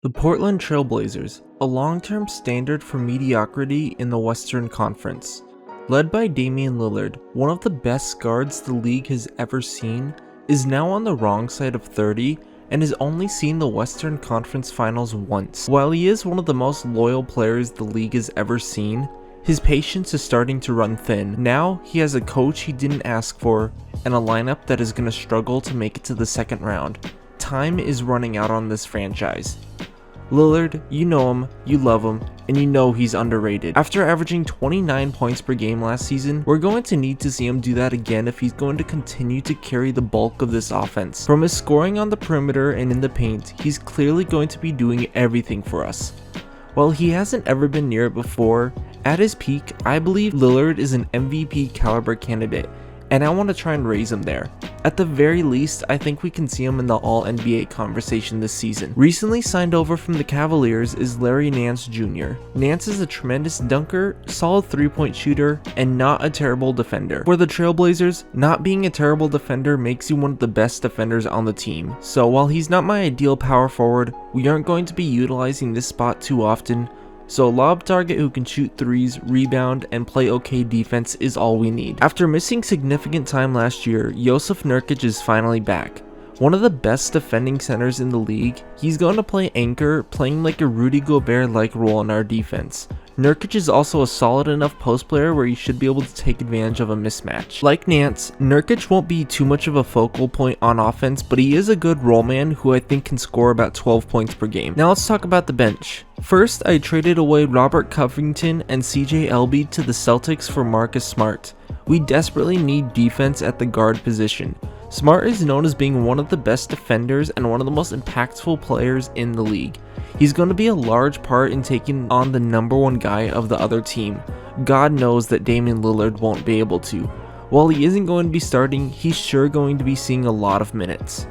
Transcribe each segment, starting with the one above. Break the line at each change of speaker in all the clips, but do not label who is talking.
The Portland Trailblazers, a long-term standard for mediocrity in the Western Conference. Led by Damian Lillard, one of the best guards the league has ever seen, is now on the wrong side of 30 and has only seen the Western Conference Finals once. While he is one of the most loyal players the league has ever seen, his patience is starting to run thin. Now he has a coach he didn't ask for and a lineup that is going to struggle to make it to the second round. Time is running out on this franchise. Lillard, you know him, you love him, and you know he's underrated. After averaging 29 points per game last season, we're going to need to see him do that again if he's going to continue to carry the bulk of this offense. From his scoring on the perimeter and in the paint, he's clearly going to be doing everything for us. While he hasn't ever been near it before, at his peak, I believe Lillard is an MVP caliber candidate, and I want to try and raise him there. At the very least, I think we can see him in the All-NBA conversation this season. Recently signed over from the Cavaliers is Larry Nance Jr. Nance is a tremendous dunker, solid three-point shooter, and not a terrible defender. For the Trailblazers, not being a terrible defender makes you one of the best defenders on the team. So while he's not my ideal power forward, we aren't going to be utilizing this spot too often. So a lob target who can shoot threes, rebound, and play okay defense is all we need. After missing significant time last year, Jusuf Nurkic is finally back. One of the best defending centers in the league, he's going to play anchor, playing like a Rudy Gobert-like role in our defense. Nurkic is also a solid enough post player where he should be able to take advantage of a mismatch. Like Nance, Nurkic won't be too much of a focal point on offense, but he is a good role man who I think can score about 12 points per game. Now let's talk about the bench. First, I traded away Robert Covington and CJ Elleby to the Celtics for Marcus Smart. We desperately need defense at the guard position. Smart is known as being one of the best defenders and one of the most impactful players in the league. He's going to be a large part in taking on the number one guy of the other team. God knows that Damian Lillard won't be able to. While he isn't going to be starting, he's sure going to be seeing a lot of minutes.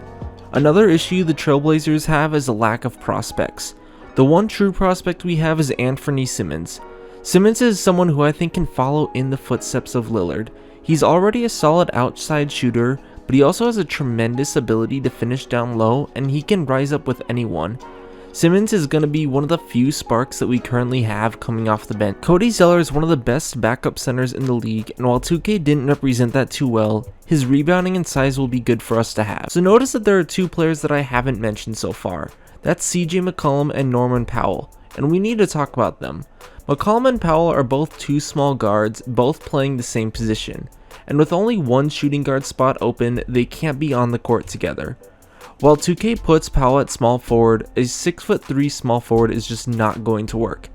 Another issue the Trailblazers have is a lack of prospects. The one true prospect we have is Anthony Simmons. Simmons is someone who I think can follow in the footsteps of Lillard. He's already a solid outside shooter, but he also has a tremendous ability to finish down low, and he can rise up with anyone. Simmons is going to be one of the few sparks that we currently have coming off the bench. Cody Zeller is one of the best backup centers in the league, and while 2K didn't represent that too well, his rebounding and size will be good for us to have. So notice that there are two players that I haven't mentioned so far. That's CJ McCollum and Norman Powell, and we need to talk about them. McCollum and Powell are both two small guards, both playing the same position. And with only one shooting guard spot open, they can't be on the court together. While 2K puts Powell at small forward, a 6'3" small forward is just not going to work.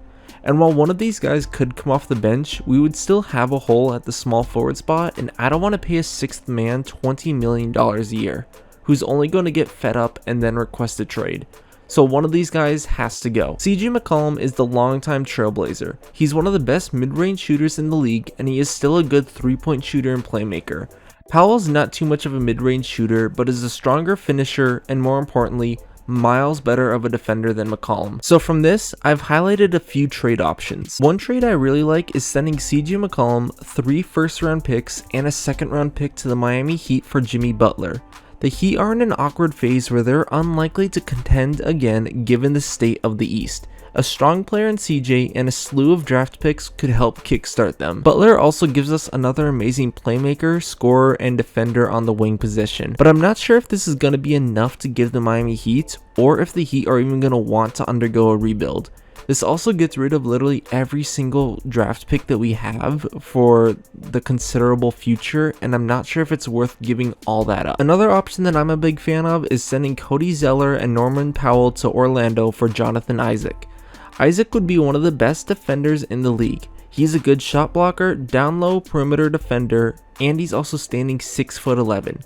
And while one of these guys could come off the bench, we would still have a hole at the small forward spot, and I don't want to pay a sixth man $20 million a year, who's only going to get fed up and then request a trade. So one of these guys has to go. CJ McCollum is the longtime Trailblazer. He's one of the best mid-range shooters in the league, and he is still a good three-point shooter and playmaker. Powell's not too much of a mid-range shooter, but is a stronger finisher and, more importantly, miles better of a defender than McCollum. So from this, I've highlighted a few trade options. One trade I really like is sending CJ McCollum 3 first-round picks and a second-round pick to the Miami Heat for Jimmy Butler. The Heat are in an awkward phase where they're unlikely to contend again given the state of the East. A strong player in CJ and a slew of draft picks could help kickstart them. Butler also gives us another amazing playmaker, scorer, and defender on the wing position. But I'm not sure if this is going to be enough to give the Miami Heat, or if the Heat are even going to want to undergo a rebuild. This also gets rid of literally every single draft pick that we have for the considerable future, and I'm not sure if it's worth giving all that up. Another option that I'm a big fan of is sending Cody Zeller and Norman Powell to Orlando for Jonathan Isaac. Isaac would be one of the best defenders in the league. He's a good shot blocker, down low perimeter defender, and he's also standing 6'11".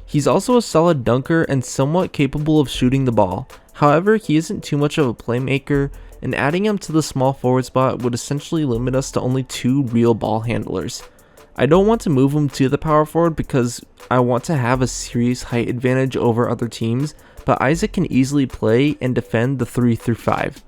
He's also a solid dunker and somewhat capable of shooting the ball. However, he isn't too much of a playmaker, and adding him to the small forward spot would essentially limit us to only 2 real ball handlers. I don't want to move him to the power forward because I want to have a serious height advantage over other teams, but Isaac can easily play and defend the 3 through 5.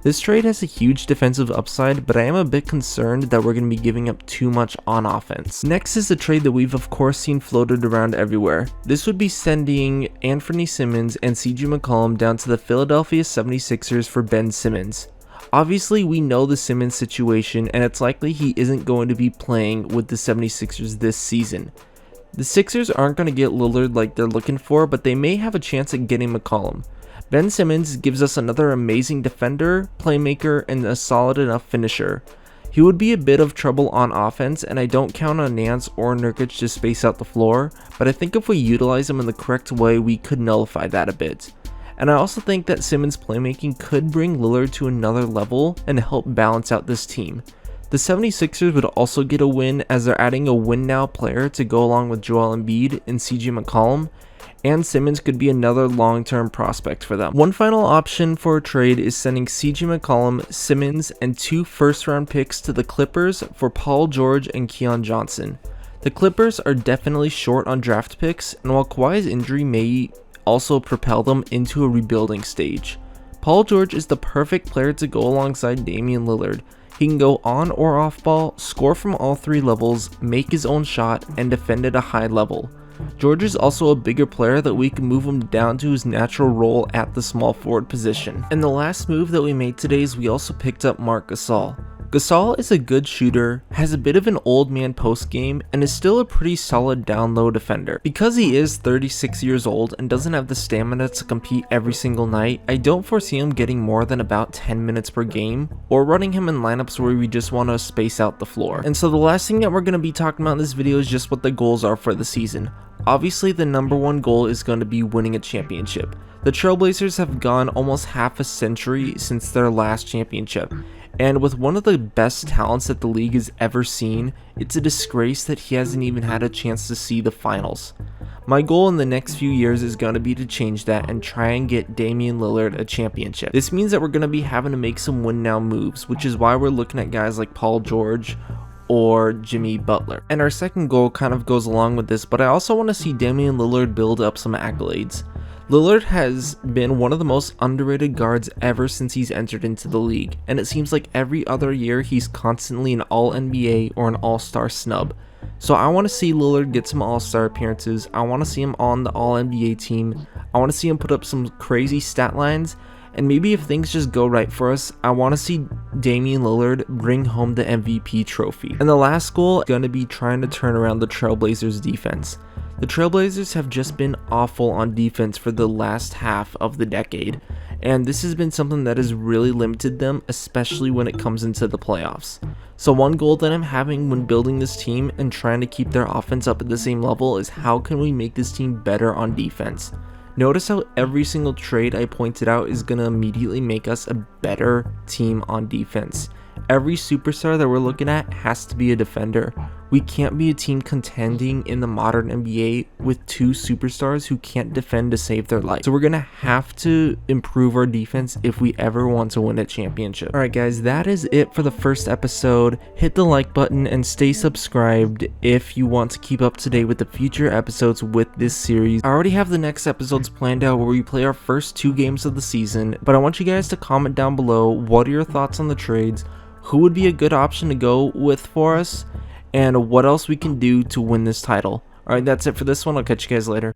This trade has a huge defensive upside, but I am a bit concerned that we're going to be giving up too much on offense. Next is a trade that we've of course seen floated around everywhere. This would be sending Anthony Simmons and CJ McCollum down to the Philadelphia 76ers for Ben Simmons. Obviously, we know the Simmons situation, and it's likely he isn't going to be playing with the 76ers this season. The Sixers aren't going to get Lillard like they're looking for, but they may have a chance at getting McCollum. Ben Simmons gives us another amazing defender, playmaker, and a solid enough finisher. He would be a bit of trouble on offense, and I don't count on Nance or Nurkic to space out the floor, but I think if we utilize him in the correct way, we could nullify that a bit. And I also think that Simmons' playmaking could bring Lillard to another level and help balance out this team. The 76ers would also get a win as they're adding a win-now player to go along with Joel Embiid and CJ McCollum, and Simmons could be another long-term prospect for them. One final option for a trade is sending CJ McCollum, Simmons, and 2 first-round picks to the Clippers for Paul George and Keon Johnson. The Clippers are definitely short on draft picks, and while Kawhi's injury may also propel them into a rebuilding stage, Paul George is the perfect player to go alongside Damian Lillard. He can go on or off ball, score from all 3 levels, make his own shot, and defend at a high level. George is also a bigger player that we can move him down to his natural role at the small forward position. And the last move that we made today is we also picked up Marc Gasol. Gasol is a good shooter, has a bit of an old man post game, and is still a pretty solid down low defender. Because he is 36 years old and doesn't have the stamina to compete every single night, I don't foresee him getting more than about 10 minutes per game, or running him in lineups where we just want to space out the floor. And so the last thing that we're going to be talking about in this video is just what the goals are for the season. Obviously, the number one goal is going to be winning a championship. The Trailblazers have gone almost half a century since their last championship, and with one of the best talents that the league has ever seen, it's a disgrace that he hasn't even had a chance to see the finals. My goal in the next few years is going to be to change that and try and get Damian Lillard a championship. This means that we're going to be having to make some win now moves, which is why we're looking at guys like Paul George or Jimmy Butler. And our second goal kind of goes along with this, but I also want to see Damian Lillard build up some accolades. Lillard has been one of the most underrated guards ever since he's entered into the league, and it seems like every other year he's constantly an All-NBA or an All-Star snub. So I want to see Lillard get some All-Star appearances, I want to see him on the All-NBA team, I want to see him put up some crazy stat lines, and maybe if things just go right for us, I want to see Damian Lillard bring home the MVP trophy. And the last goal is going to be trying to turn around the Trailblazers defense. The Trailblazers have just been awful on defense for the last half of the decade, and this has been something that has really limited them, especially when it comes into the playoffs. So one goal that I'm having when building this team and trying to keep their offense up at the same level is how can we make this team better on defense. Notice how every single trade I pointed out is going to immediately make us a better team on defense. Every superstar that we're looking at has to be a defender. We can't be a team contending in the modern NBA with 2 superstars who can't defend to save their life. So we're going to have to improve our defense if we ever want to win a championship. Alright guys, that is it for the first episode. Hit the like button and stay subscribed if you want to keep up to date with the future episodes with this series. I already have the next episodes planned out where we play our first 2 games of the season, but I want you guys to comment down below what are your thoughts on the trades, who would be a good option to go with for us, and what else we can do to win this title. Alright, that's it for this one. I'll catch you guys later.